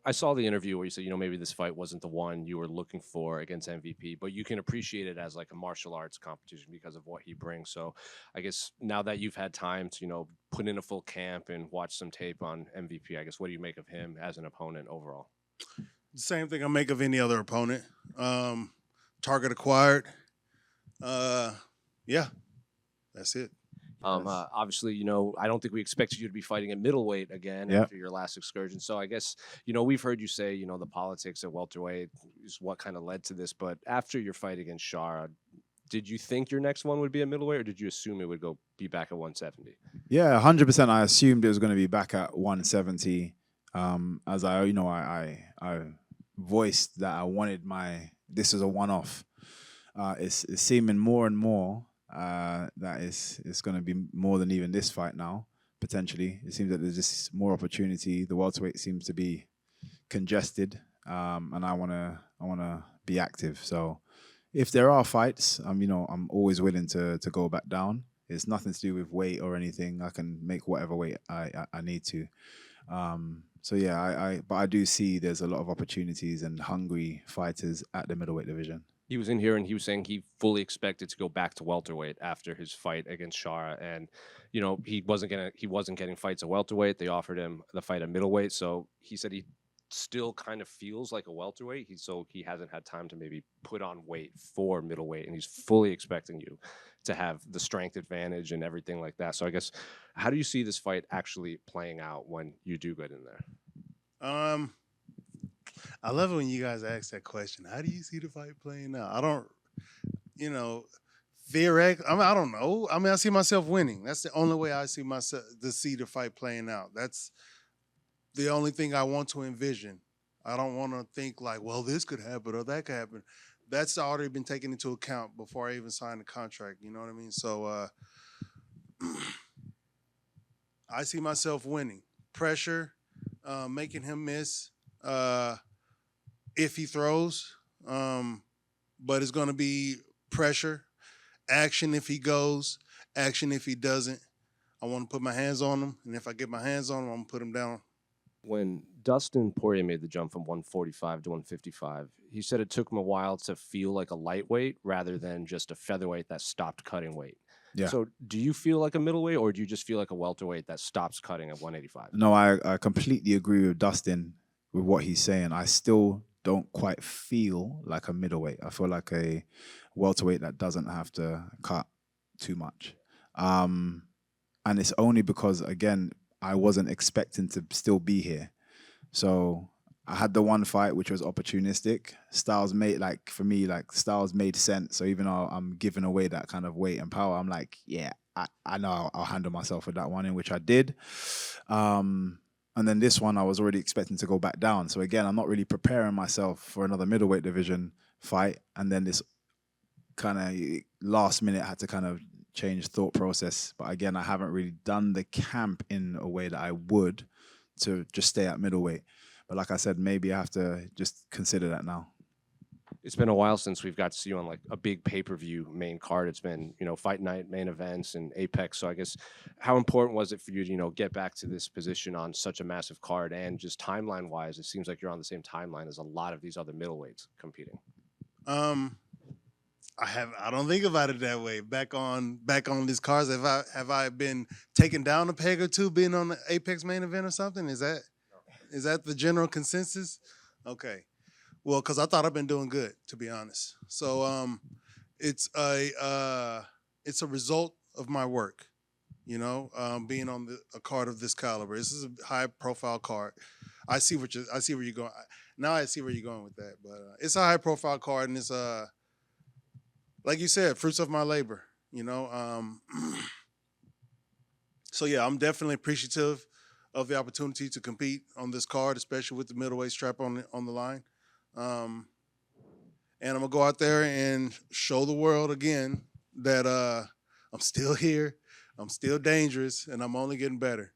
I saw the interview where you said, maybe this fight wasn't the one you were looking for against MVP, but you can appreciate it as like a martial arts competition because of what he brings. So I guess now that you've had time to, put in a full camp and watch some tape on MVP, I guess what do you make of him as an opponent overall? The same thing I make of any other opponent. Target acquired. Uh, yeah, that's it. Yes. Obviously, I don't think we expected you to be fighting at middleweight again Yeah. after your last excursion. So I guess, we've heard you say, the politics at welterweight is what kind of led to this. But after your fight against Shara, did you think your next one would be a middleweight, or did you assume it would be back at 170? Yeah, 100%. I assumed it was going to be back at 170. As I voiced that I wanted this is a one-off. It's seeming more and more that it's going to be more than even this fight now. Potentially, it seems that there's just more opportunity. The welterweight seems to be congested, and I wanna be active. So, if there are fights, I'm always willing to go back down. It's nothing to do with weight or anything. I can make whatever weight I need to. So yeah, but I do see there's a lot of opportunities and hungry fighters at the middleweight division. He was in here and he was saying he fully expected to go back to welterweight after his fight against Shara, and he wasn't getting fights at welterweight. They offered him the fight at middleweight, so he said he still kind of feels like a welterweight. He hasn't had time to maybe put on weight for middleweight, and he's fully expecting you to have the strength advantage and everything like that. So I guess, how do you see this fight actually playing out when you do get in there? I love it when you guys ask that question. How do you see the fight playing out? I don't, theoretically. I don't know. I see myself winning. That's the only way I see myself to see the fight playing out. That's the only thing I want to envision. I don't want to think like, well, this could happen or that could happen. That's already been taken into account before I even signed the contract. You know what I mean? So I see myself winning. Pressure, making him miss if he throws. But it's going to be pressure, action if he goes, action if he doesn't. I want to put my hands on him, and if I get my hands on him, I'm going to put him down. When Dustin Poirier made the jump from 145 to 155, he said it took him a while to feel like a lightweight rather than just a featherweight that stopped cutting weight. Yeah. So do you feel like a middleweight, or do you just feel like a welterweight that stops cutting at 185? No, I completely agree with Dustin with what he's saying. I still don't quite feel like a middleweight. I feel like a welterweight that doesn't have to cut too much. And it's only because, again, I wasn't expecting to still be here. So I had the one fight which was opportunistic. Styles made sense. So even though I'm giving away that kind of weight and power, I'm like, yeah, I know I'll handle myself with that one, in which I did. And then this one, I was already expecting to go back down. So again, I'm not really preparing myself for another middleweight division fight. And then this kind of last minute, I had to kind of change thought process. But again, I haven't really done the camp in a way that I would to just stay at middleweight. But like I said, maybe I have to just consider that now. It's been a while since we've got to see you on like a big pay-per-view main card. It's been, fight night, main events, and Apex. So I guess, how important was it for you to, get back to this position on such a massive card? And just timeline-wise, it seems like you're on the same timeline as a lot of these other middleweights competing. I don't think about it that way. Back on these cards, have I been taken down a peg or two being on the Apex main event or something? Is that the general consensus? Okay. Well, because I thought I've been doing good, to be honest. So it's a result of my work, being on a card of this caliber. This is a high profile card. I see where you're going. Now I see where you're going with that. But it's a high profile card, and it's like you said, fruits of my labor. So yeah, I'm definitely appreciative of the opportunity to compete on this card, especially with the middleweight strap on the line. And I'm gonna go out there and show the world again that I'm still here, I'm still dangerous, and I'm only getting better.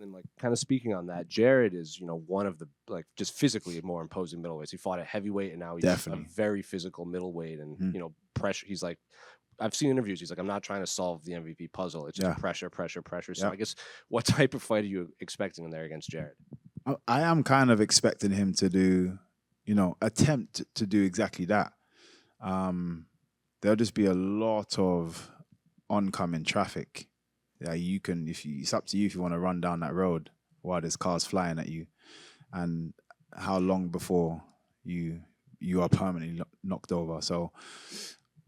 And like, kind of speaking on that, Jared is, one of the just physically more imposing middleweights. He fought at heavyweight, and now he's Definitely a very physical middleweight, and pressure. He's like, I've seen interviews. He's like, I'm not trying to solve the MVP puzzle. It's just pressure. So I guess, what type of fight are you expecting in there against Jared? I am kind of expecting him to do, attempt to do exactly that. Um, there'll just be a lot of oncoming traffic. Yeah, you can if you it's up to you if you want to run down that road while there's cars flying at you, and how long before you you are permanently knocked over. So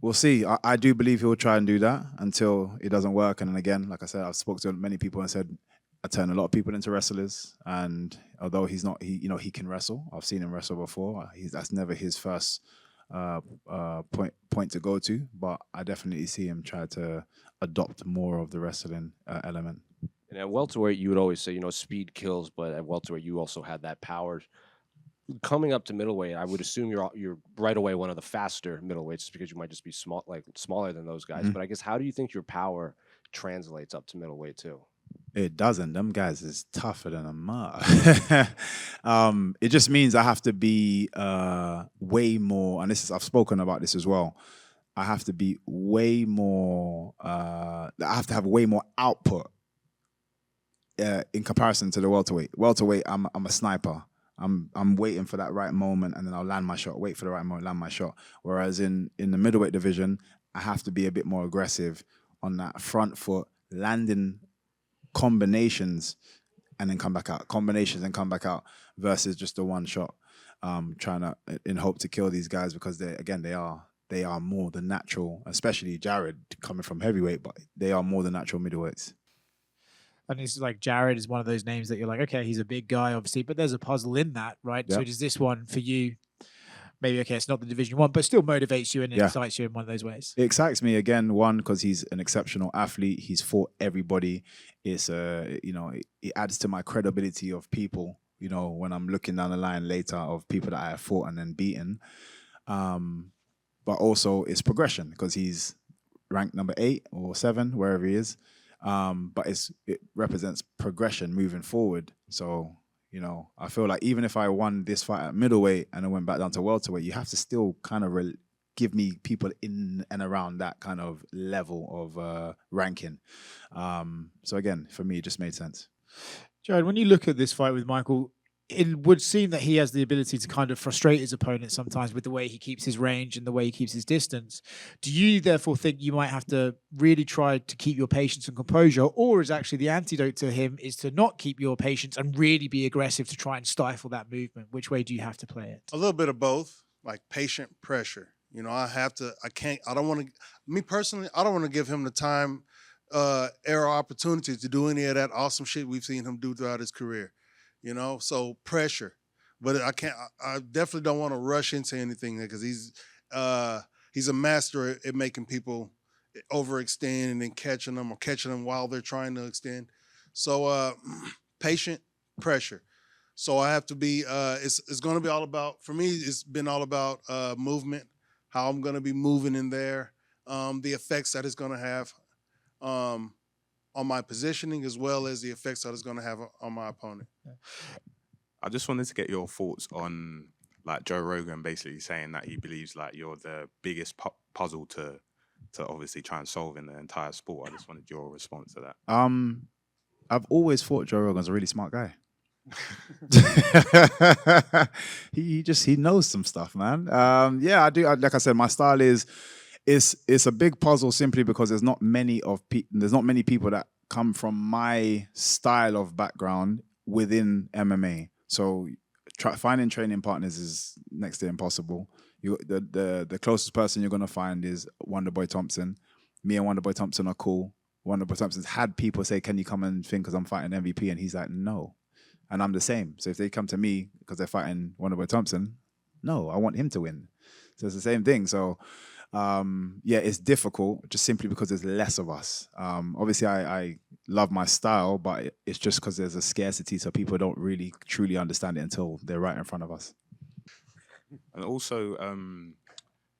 we'll see. I do believe he'll try and do that until it doesn't work. And then again, like I said, I've spoken to many people and said I turn a lot of people into wrestlers. And although he's not, he can wrestle. I've seen him wrestle before. That's never his first point to go to. But I definitely see him try to adopt more of the wrestling element. And at welterweight, you would always say, speed kills, but at welterweight, you also had that power. Coming up to middleweight, I would assume you're right away one of the faster middleweights, just because you might just be small, like smaller than those guys. Mhm. But I guess how do you think your power translates up to middleweight too? It doesn't. Them guys is tougher than a mud. It just means I have to be way more, and I've spoken about this as well. I have to be way more. I have to have way more output in comparison to the welterweight. Welterweight, I'm a sniper. I'm waiting for that right moment, and then I'll land my shot. Wait for the right moment, land my shot. Whereas in the middleweight division, I have to be a bit more aggressive on that front foot, landing combinations and then come back out. Combinations and come back out versus just the one shot. Trying to in hope to kill these guys because they are more than natural, especially Jared coming from heavyweight, but they are more than natural middleweights. And it's like Jared is one of those names that you're like, okay, he's a big guy, obviously, but there's a puzzle in that, right? Yep. So does this one for you? Maybe okay, it's not the Division 1, but still motivates you and Yeah. excites you in one of those ways. It excites me again, one, because he's an exceptional athlete. He's fought everybody. It's it adds to my credibility of people, when I'm looking down the line later of people that I have fought and then beaten. But also it's progression because he's ranked number 8 or 7, wherever he is. But it represents progression moving forward. So, I feel like even if I won this fight at middleweight and I went back down to welterweight, you have to still kind of give me people in and around that kind of level of ranking. So again, for me, it just made sense. Jared, when you look at this fight with Michael, it would seem that he has the ability to kind of frustrate his opponent sometimes with the way he keeps his range and the way he keeps his distance. Do you therefore think you might have to really try to keep your patience and composure, or is actually the antidote to him is to not keep your patience and really be aggressive to try and stifle that movement? Which way do you have to play it? A little bit of both, like patient pressure. I don't want to, me personally, I don't want to give him the time, era, opportunity to do any of that awesome shit we've seen him do throughout his career. So pressure. But I definitely don't want to rush into anything because he's a master at making people overextend and then catching them while they're trying to extend. So patient pressure. So I have to be. It's going to be all about. For me, it's been all about movement. How I'm going to be moving in there. The effects that it's going to have on my positioning, as well as the effects that it's going to have on my opponent. I just wanted to get your thoughts on like Joe Rogan basically saying that he believes like you're the biggest puzzle to obviously try and solve in the entire sport. I just wanted your response to that. I've always thought Joe Rogan's a really smart guy. he knows some stuff, man. I do. Like I said, my style is it's a big puzzle simply because there's not many people that come from my style of background within MMA. So finding training partners is next to impossible. The closest person you're gonna find is Wonderboy Thompson. Me and Wonderboy Thompson are cool. Wonderboy Thompson's had people say, "Can you come and think?" Because I'm fighting MVP, and he's like, "No." And I'm the same. So if they come to me because they're fighting Wonderboy Thompson, no, I want him to win. So it's the same thing. So it's difficult just simply because there's less of us. Obviously, I love my style, but it's just because there's a scarcity, so people don't really truly understand it until they're right in front of us. And also,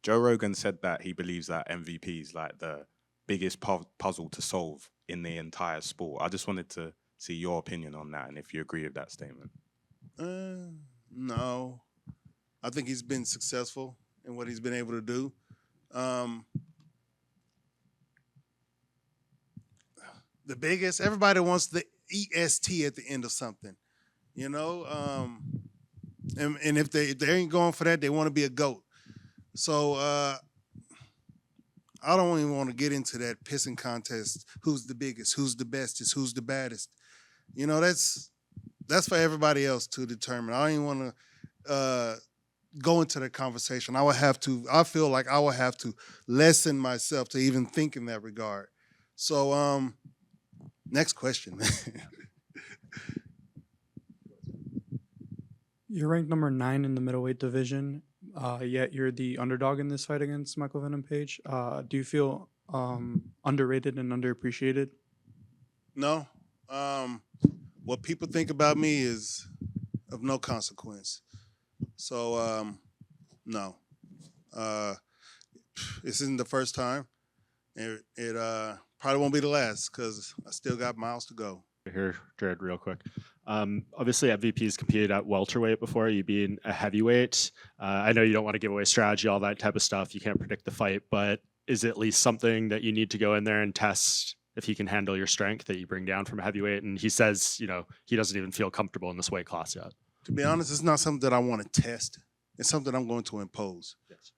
Joe Rogan said that he believes that MVP is like the biggest puzzle to solve in the entire sport. I just wanted to see your opinion on that and if you agree with that statement. No. I think he's been successful in what he's been able to do. The biggest, everybody wants the EST at the end of something. You know, and if they ain't going for that, they want to be a GOAT. So I don't even want to get into that pissing contest. Who's the biggest? Who's the bestest? Who's the baddest? You know, that's for everybody else to determine. I don't even want to go into that conversation. I feel like I would have to lessen myself to even think in that regard. So next question. You're ranked number 9 in the middleweight division, yet you're the underdog in this fight against Michael Venom Page. Do you feel underrated and underappreciated? No. What people think about me is of no consequence. So no. This isn't the first time. It probably won't be the last because I still got miles to go. Here, Jared, real quick. Obviously, MVP's competed at welterweight before, you being a heavyweight. I know you don't want to give away strategy, all that type of stuff. You can't predict the fight, but is it at least something that you need to go in there and test if he can handle your strength that you bring down from a heavyweight? And he says, he doesn't even feel comfortable in this weight class yet. To be honest, it's not something that I want to test. It's something I'm going to impose. Yes.